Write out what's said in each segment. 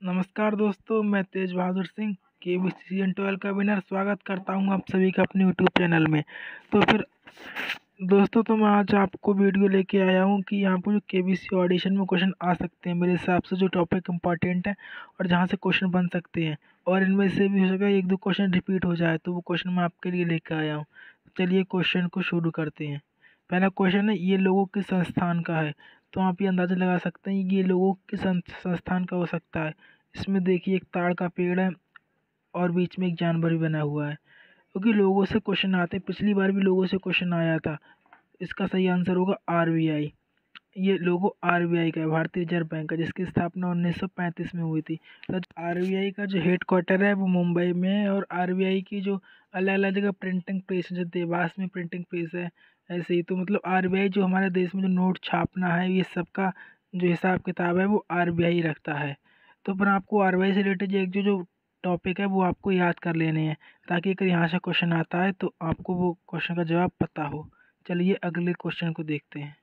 नमस्कार दोस्तों, मैं तेज बहादुर सिंह केबीसी सीजन 12 का विनर स्वागत करता हूं आप सभी का अपने यूट्यूब चैनल में। तो फिर दोस्तों, तो मैं आज आपको वीडियो लेके आया हूं कि आपको जो केबीसी ऑडिशन में क्वेश्चन आ सकते हैं, मेरे हिसाब से जो टॉपिक इम्पॉर्टेंट है और जहां से क्वेश्चन बन सकते हैं, और इनमें से भी हो सके एक दो क्वेश्चन रिपीट हो जाए, तो वो क्वेश्चन मैं आपके लिए लेकर आया हूँ। चलिए क्वेश्चन को शुरू करते हैं। पहला क्वेश्चन है, ये लोगों के संस्थान का है। तो आप ये अंदाज़ा लगा सकते हैं ये लोगों के संस्थान का हो सकता है। इसमें देखिए एक ताड़ का पेड़ है और बीच में एक जानवर भी बना हुआ है। क्योंकि लोगों से क्वेश्चन आते हैं, पिछली बार भी लोगों से क्वेश्चन आया था। इसका सही आंसर होगा आरबीआई। ये लोगो आरबीआई का है, भारतीय रिजर्व बैंक का, जिसकी स्थापना 1935 में हुई थी। तो आरबीआई का जो हेड क्वार्टर है वो मुंबई में है, और आरबीआई की जो अलग अलग जगह प्रिंटिंग प्रेस है, जैसे देवास में प्रिंटिंग प्रेस है, ऐसे ही। तो मतलब आरबीआई जो हमारे देश में जो नोट छापना है, ये सबका जो हिसाब किताब है वो आरबीआई रखता है। तो पर आपको आरबीआई से रिलेटेड एक जो जो टॉपिक है वो आपको याद कर लेने हैं, ताकि अगर यहाँ से क्वेश्चन आता है तो आपको वो क्वेश्चन का जवाब पता हो। चलिए अगले क्वेश्चन को देखते हैं।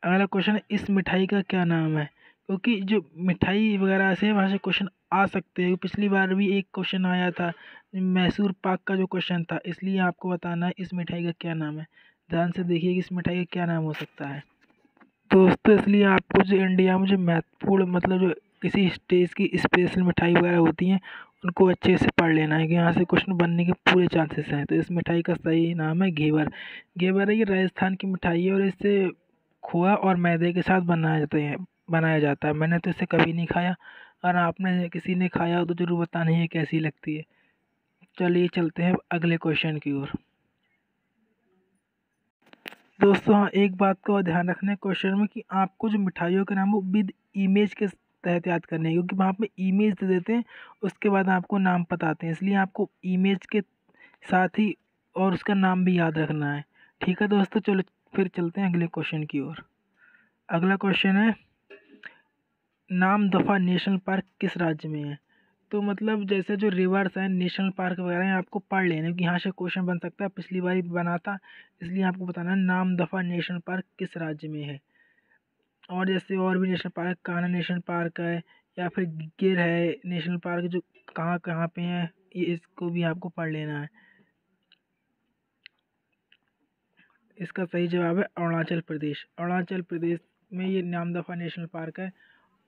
अगला क्वेश्चन है, इस मिठाई का क्या नाम है। क्योंकि जो मिठाई वगैरह से वहाँ से क्वेश्चन आ सकते हैं। पिछली बार भी एक क्वेश्चन आया था, मैसूर पाक का जो क्वेश्चन था, इसलिए आपको बताना है इस मिठाई का क्या नाम है। ध्यान से देखिए कि इस मिठाई का क्या नाम हो सकता है दोस्तों। इसलिए आपको जो इंडिया में जो महत्वपूर्ण मतलब जो किसी स्टेज की स्पेशल मिठाई वगैरह होती हैं, उनको अच्छे से पढ़ लेना है कि यहाँ से क्वेश्चन बनने के पूरे चांसेस हैं। तो इस मिठाई का सही नाम है घेवर। घेवर है, ये राजस्थान की मिठाई है और इससे खोआ और मैदे के साथ बनाया जाता है। मैंने तो इसे कभी नहीं खाया, और आपने किसी ने खाया हो तो ज़रूर बताना है कैसी लगती है। चलिए चलते हैं अगले क्वेश्चन की ओर। दोस्तों हाँ, एक बात का और ध्यान रखना है क्वेश्चन में कि आपको जो मिठाइयों के नाम वो विद इमेज के तहत याद करने हैं, क्योंकि वहाँ पे इमेज दे देते हैं, उसके बाद आपको नाम बताते हैं। इसलिए आपको इमेज के साथ ही और उसका नाम भी याद रखना है। ठीक है दोस्तों, चलो फिर चलते हैं अगले क्वेश्चन की ओर। अगला क्वेश्चन है, नामदफा नेशनल पार्क किस राज्य में है। तो मतलब जैसे जो रिवर्स हैं, नेशनल पार्क वगैरह हैं, आपको पढ़ लेना, क्योंकि यहाँ से क्वेश्चन बन सकता है, पिछली बार भी बना था। इसलिए आपको बताना है नामदफा नेशनल पार्क किस राज्य में है। और जैसे और भी national park, Kanha national park है, या फिर गिर है नेशनल पार्क, जो कहाँ कहाँ पे हैं, ये इसको भी आपको पढ़ लेना है। इसका सही जवाब है अरुणाचल प्रदेश। अरुणाचल प्रदेश में ये नामदफा नेशनल पार्क है।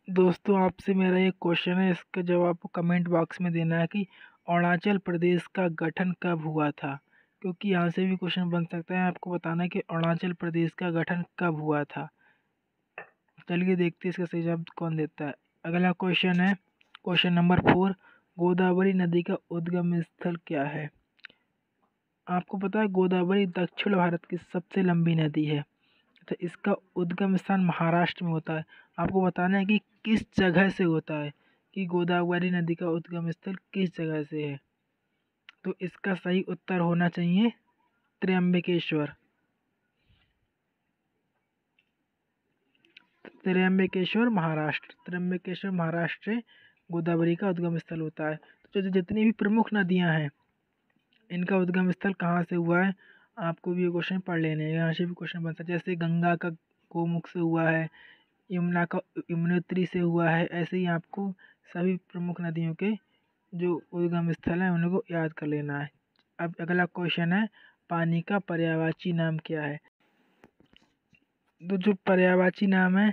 दोस्तों आपसे मेरा एक क्वेश्चन है, इसका जवाब को कमेंट बॉक्स में देना है कि अरुणाचल प्रदेश का गठन कब हुआ था। क्योंकि यहाँ से भी क्वेश्चन बन सकता है, आपको बताना है कि अरुणाचल प्रदेश का गठन कब हुआ था। चलिए देखते हैं इसका सही जवाब कौन देता है। अगला क्वेश्चन है, क्वेश्चन नंबर 4, गोदावरी नदी का उद्गम स्थल क्या है। आपको पता है गोदावरी दक्षिण भारत की सबसे लंबी नदी है। तो इसका उद्गम स्थान महाराष्ट्र में होता है। आपको बताना है कि किस जगह से होता है, कि गोदावरी नदी का उद्गम स्थल किस जगह से है। तो इसका सही उत्तर होना चाहिए त्र्यंबकेश्वर। त्र्यंबकेश्वर महाराष्ट्र, त्र्यंबकेश्वर महाराष्ट्र से गोदावरी का उद्गम स्थल होता है। तो जो जितनी भी प्रमुख नदियां हैं, इनका उद्गम स्थल कहाँ से हुआ है, आपको भी ये क्वेश्चन पढ़ लेने हैं। यहाँ से भी क्वेश्चन बन सकता है, जैसे गंगा का गोमुख से हुआ है, यमुना का यमुनोत्री से हुआ है। ऐसे ही आपको सभी प्रमुख नदियों के जो उद्गम स्थल हैं उनको याद कर लेना है। अब अगला क्वेश्चन है, पानी का पर्यायवाची नाम क्या है। तो जो पर्यायवाची नाम है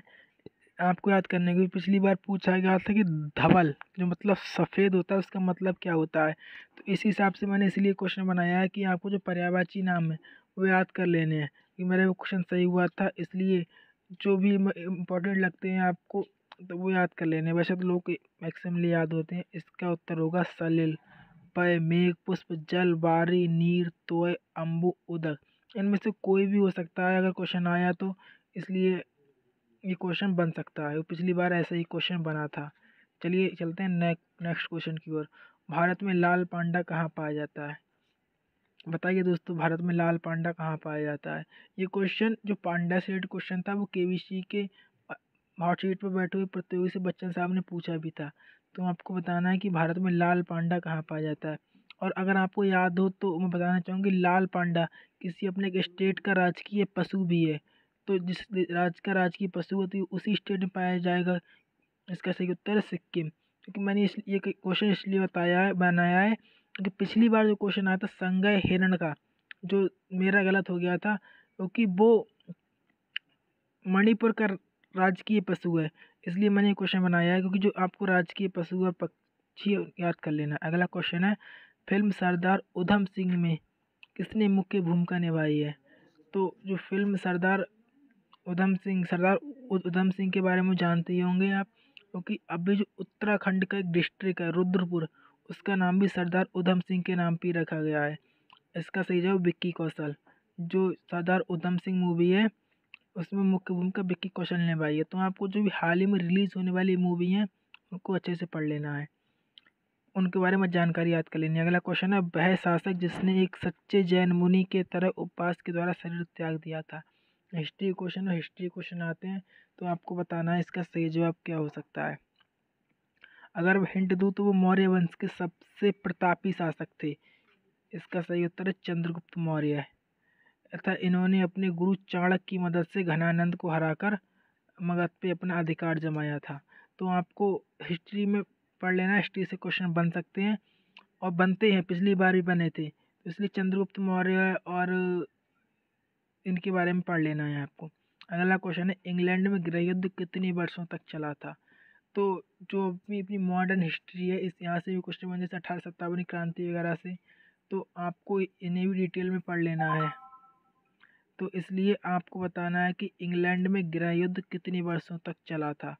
आपको याद करने की, पिछली बार पूछा गया था कि धवल जो मतलब सफ़ेद होता है उसका मतलब क्या होता है। तो इस हिसाब से मैंने इसलिए क्वेश्चन बनाया है कि आपको जो पर्यायवाची नाम है वो याद कर लेने हैं, कि मेरा वो क्वेश्चन सही हुआ था। इसलिए जो भी इम्पोर्टेंट लगते हैं आपको, तो वो याद कर लेने हैं। वैसे तो लोग मैक्सिमली याद होते हैं। इसका उत्तर होगा सलिल, पय, मेघ, पुष्प, जल, बारी, नीर, तोय, अम्बु, उदक। इनमें से कोई भी हो सकता है अगर क्वेश्चन आया तो, इसलिए ये क्वेश्चन बन सकता है। पिछली बार ऐसा ही क्वेश्चन बना था। चलिए चलते हैं नेक्स्ट क्वेश्चन की ओर। भारत में लाल पांडा कहाँ पाया जाता है। बताइए दोस्तों, भारत में लाल पांडा कहाँ पाया जाता है। ये क्वेश्चन जो पांडा से रिलेटेड क्वेश्चन था वो केबीसी के हॉट सीट पर बैठे हुए प्रतियोगी से बच्चन साहब ने पूछा भी था। तो आपको बताना है कि भारत में लाल पांडा कहाँ पाया जाता है। और अगर आपको याद हो तो मैं बताना चाहूँगी, लाल पांडा किसी अपने एक स्टेट का राजकीय पशु भी है। तो जिस राज्य का राजकीय पशु होती है उसी स्टेट में पाया जाएगा। इसका सही उत्तर है सिक्किम। क्योंकि मैंने ये क्वेश्चन इसलिए बनाया है क्योंकि पिछली बार जो क्वेश्चन आया था संगय हिरण का, जो मेरा गलत हो गया था क्योंकि वो मणिपुर का राजकीय पशु है, इसलिए मैंने ये क्वेश्चन बनाया है। क्योंकि जो आपको राजकीय पशु और पक्षी याद कर लेना। अगला क्वेश्चन है, फिल्म सरदार उधम सिंह में किसने मुख्य भूमिका निभाई है? तो जो फिल्म सरदार उधम सिंह के बारे में जानते ही होंगे आप, क्योंकि अभी जो उत्तराखंड का एक डिस्ट्रिक्ट है रुद्रपुर, उसका नाम भी सरदार उधम सिंह के नाम पे ही रखा गया है। इसका सही जवाब विक्की कौशल। जो सरदार उधम सिंह मूवी है उसमें मुख्य भूमिका विक्की कौशल ने निभाई है। तो आपको जो भी हाल ही में रिलीज होने वाली मूवी है उनको अच्छे से पढ़ लेना है, उनके बारे में जानकारी याद कर लेनी है। अगला क्वेश्चन है, वह शासक जिसने एक सच्चे जैन मुनि के तरह उपवास के द्वारा शरीर त्याग दिया था? हिस्ट्री क्वेश्चन आते हैं तो आपको बताना है इसका सही जवाब क्या हो सकता है। अगर मैं हिंट दूँ तो वो मौर्य वंश के सबसे प्रतापी शासक थे। इसका सही उत्तर है चंद्रगुप्त मौर्य तथा इन्होंने अपने गुरु चाणक्य की मदद से घनानंद को हराकर मगध पे अपना अधिकार जमाया था। तो आपको हिस्ट्री में पढ़ लेना, हिस्ट्री से क्वेश्चन बन सकते हैं और बनते हैं, पिछली बार भी बने थे, तो इसलिए चंद्रगुप्त मौर्य और इनके बारे में पढ़ लेना है आपको। अगला क्वेश्चन है, इंग्लैंड में गृह युद्ध कितने वर्षों तक चला था? तो जो अपनी मॉडर्न हिस्ट्री है इस यहाँ से भी क्वेश्चन बन जैसे 1857 क्रांति वगैरह से, तो आपको इन्हें भी डिटेल में पढ़ लेना है। तो इसलिए आपको बताना है कि इंग्लैंड में गृह युद्ध कितने वर्षों तक चला था।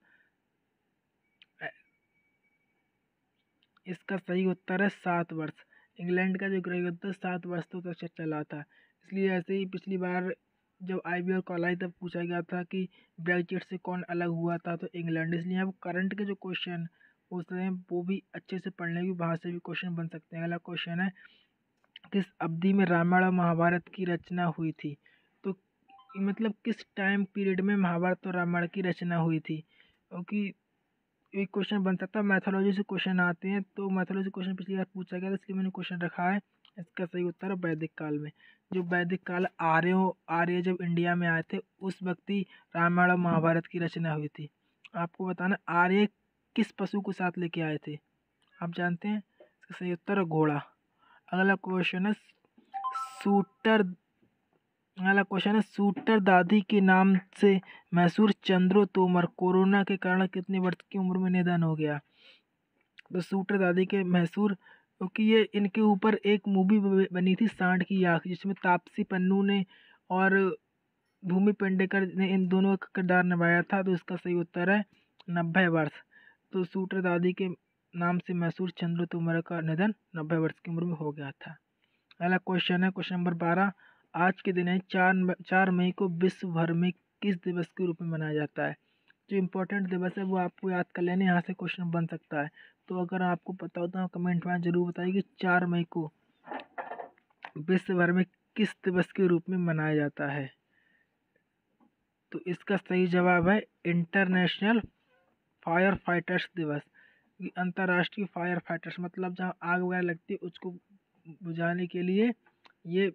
इसका सही उत्तर है 7 वर्ष। इंग्लैंड का जो गृह युद्ध 7 वर्षों तक चला था। इसलिए ऐसे ही पिछली बार जब IB और कॉल आई तब पूछा गया था कि ब्रेक्जिट से कौन अलग हुआ था, तो इंग्लैंड। इसलिए आप करंट के जो क्वेश्चन पूछ रहे हैं वो भी अच्छे से पढ़ने की, वहाँ से भी क्वेश्चन बन सकते हैं। अगला क्वेश्चन है, किस अवधि में रामायण और महाभारत की रचना हुई थी? तो मतलब किस टाइम पीरियड में महाभारत और रामायण की रचना हुई थी? क्योंकि एक क्वेश्चन बन सकता है, मैथोलॉजी से क्वेश्चन आते हैं, तो मैथोलॉजी क्वेश्चन पिछली बार पूछा गया था, इसलिए मैंने क्वेश्चन रखा है। इसका सही उत्तर है वैदिक काल में। जो वैदिक काल आर्य जब इंडिया में आए थे उस वक्त ही रामायण और महाभारत की रचना हुई थी। आपको बताना, आर्य किस पशु को साथ लेके आए थे? आप जानते हैं? इसका सही उत्तर है घोड़ा। अगला क्वेश्चन है, शूटर दादी के नाम से मशहूर चंद्रो तोमर कोरोना के कारण कितने वर्ष की उम्र में निधन हो गया? तो शूटर दादी के मशहूर, क्योंकि ये इनके ऊपर एक मूवी बनी थी सांड की आँख, जिसमें तापसी पन्नू ने और भूमि पेडनेकर ने इन दोनों का किरदार निभाया था। तो इसका सही उत्तर है 90 वर्ष। तो शूटर दादी के नाम से मशहूर चंद्रो तोमर का निधन 90 वर्ष की उम्र में हो गया था। अगला क्वेश्चन है, क्वेश्चन नंबर 12, आज के दिन है 4 मई को विश्व भर में किस दिवस के रूप में मनाया जाता है? जो इम्पोर्टेंट दिवस है वो आपको याद कर लेने, यहाँ से क्वेश्चन बन सकता है। तो अगर आपको पता हो तो कमेंट में जरूर बताइए कि 4 मई को विश्व भर में किस दिवस के रूप में मनाया जाता है? तो इसका सही जवाब है इंटरनेशनल फायर फाइटर्स दिवस। अंतर्राष्ट्रीय फायर फाइटर्स मतलब जहाँ आग वगैरह लगती है उसको बुझाने के लिए ये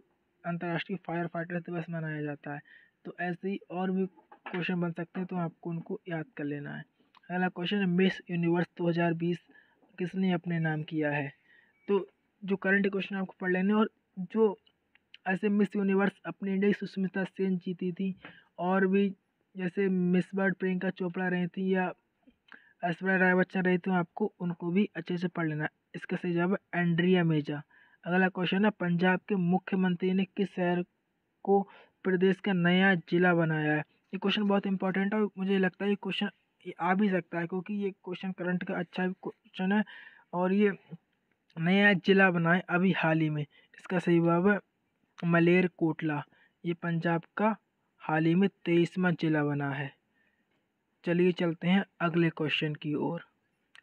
अंतर्राष्ट्रीय फायर फाइटर्स दिवस मनाया जाता है। तो ऐसे ही और भी क्वेश्चन बन सकते हैं, तो आपको उनको याद कर लेना है। अगला क्वेश्चन है, मिस यूनिवर्स 2020 किसने अपने नाम किया है? तो जो करंट क्वेश्चन आपको पढ़ लेने, और जो ऐसे मिस यूनिवर्स अपने इंडिया की सुष्मिता सेन जीती थी, और भी जैसे मिस वर्ल्ड प्रियंका चोपड़ा रही थी या ऐश्वर्या राय बच्चन रही थी, आपको उनको भी अच्छे से पढ़ लेना। इसका सही जवाब है एंड्रिया मेजा। अगला क्वेश्चन है, पंजाब के मुख्यमंत्री ने किस शहर को प्रदेश का नया जिला बनाया है? ये क्वेश्चन बहुत इंपॉर्टेंट है और मुझे लगता है ये क्वेश्चन आ भी सकता है, क्योंकि ये क्वेश्चन करंट का अच्छा क्वेश्चन है और ये नया जिला बनाए अभी हाल ही में। इसका सही जवाब है मलेरकोटला। ये पंजाब का हाल ही में 23वां जिला बना है। चलिए चलते हैं अगले क्वेश्चन की ओर।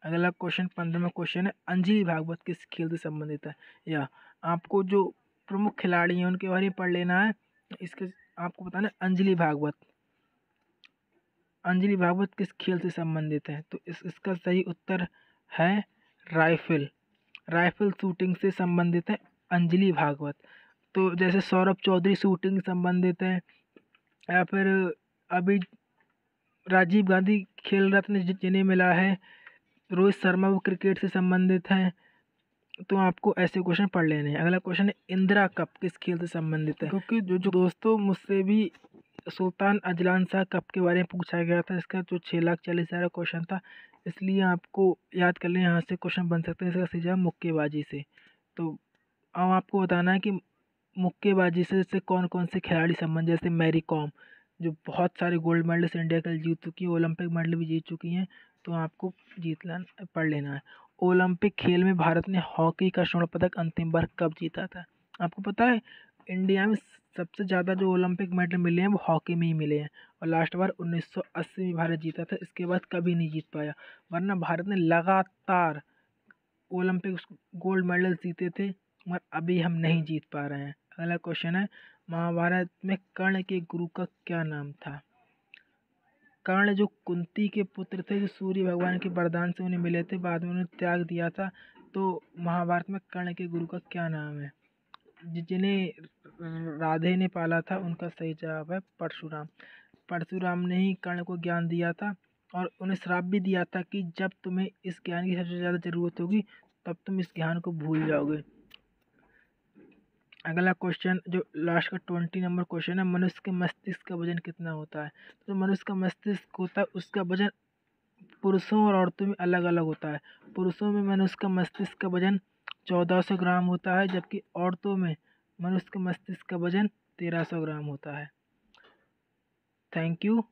अगला क्वेश्चन 15वां क्वेश्चन है, अंजलि भागवत किस खेल से संबंधित है? या आपको जो प्रमुख खिलाड़ी हैं उनके बारे में पढ़ लेना है। इसके आपको बताना है अंजलि भागवत किस खेल से संबंधित है? तो इसका सही उत्तर है राइफल शूटिंग से संबंधित है अंजलि भागवत। तो जैसे सौरभ चौधरी शूटिंग संबंधित है, या फिर अभी राजीव गांधी खेल रत्न जिन्हें मिला है, रोहित शर्मा वो क्रिकेट से संबंधित हैं, तो आपको ऐसे क्वेश्चन पढ़ लेने हैं। अगला क्वेश्चन है इंदिरा कप किस खेल से संबंधित है, क्योंकि जो दोस्तों मुझसे भी सुल्तान अजलान शाह कप के बारे में पूछा गया था, इसका जो 6,40,000 क्वेश्चन था, इसलिए आपको याद कर लें, यहाँ से क्वेश्चन बन सकते हैं। इसका सही जवाब मुक्केबाजी से। तो अब आपको बताना है कि मुक्केबाजी से कौन कौन से खिलाड़ी संबंध, जैसे मैरी कॉम जो बहुत सारे गोल्ड मेडल्स इंडिया के लिए जीत चुकी है, ओलंपिक मेडल भी जीत चुकी हैं, तो आपको पढ़ लेना है। ओलंपिक खेल में भारत ने हॉकी का स्वर्ण पदक अंतिम बार कब जीता था? आपको पता है इंडिया में सबसे ज़्यादा जो ओलंपिक मेडल मिले हैं वो हॉकी में ही मिले हैं, और लास्ट बार 1980 में भारत जीता था, इसके बाद कभी नहीं जीत पाया। वरना भारत ने लगातार ओलंपिक गोल्ड मेडल जीते थे, मगर अभी हम नहीं जीत पा रहे हैं। अगला क्वेश्चन है महाभारत में कर्ण के गुरु का क्या नाम था? कर्ण जो कुंती के पुत्र थे, जो सूर्य भगवान के वरदान से उन्हें मिले थे, बाद में उन्होंने त्याग दिया था, तो महाभारत में कर्ण के गुरु का क्या नाम है? जिन्हें राधे ने पाला था, उनका सही जवाब है परशुराम। परशुराम ने ही कर्ण को ज्ञान दिया था, और उन्हें श्राप भी दिया था कि जब तुम्हें इस ज्ञान की सबसे ज़्यादा ज़रूरत होगी तब तुम इस ज्ञान को भूल जाओगे। अगला क्वेश्चन जो लास्ट का 20 नंबर क्वेश्चन है, मनुष्य के मस्तिष्क का वजन कितना होता है? तो मनुष्य का मस्तिष्क होता है, उसका वजन पुरुषों और औरतों में अलग अलग होता है। पुरुषों में मनुष्य का मस्तिष्क का वजन 1400 ग्राम होता है, जबकि औरतों में मनुष्य के मस्तिष्क का वजन 1300 ग्राम होता है। Thank you.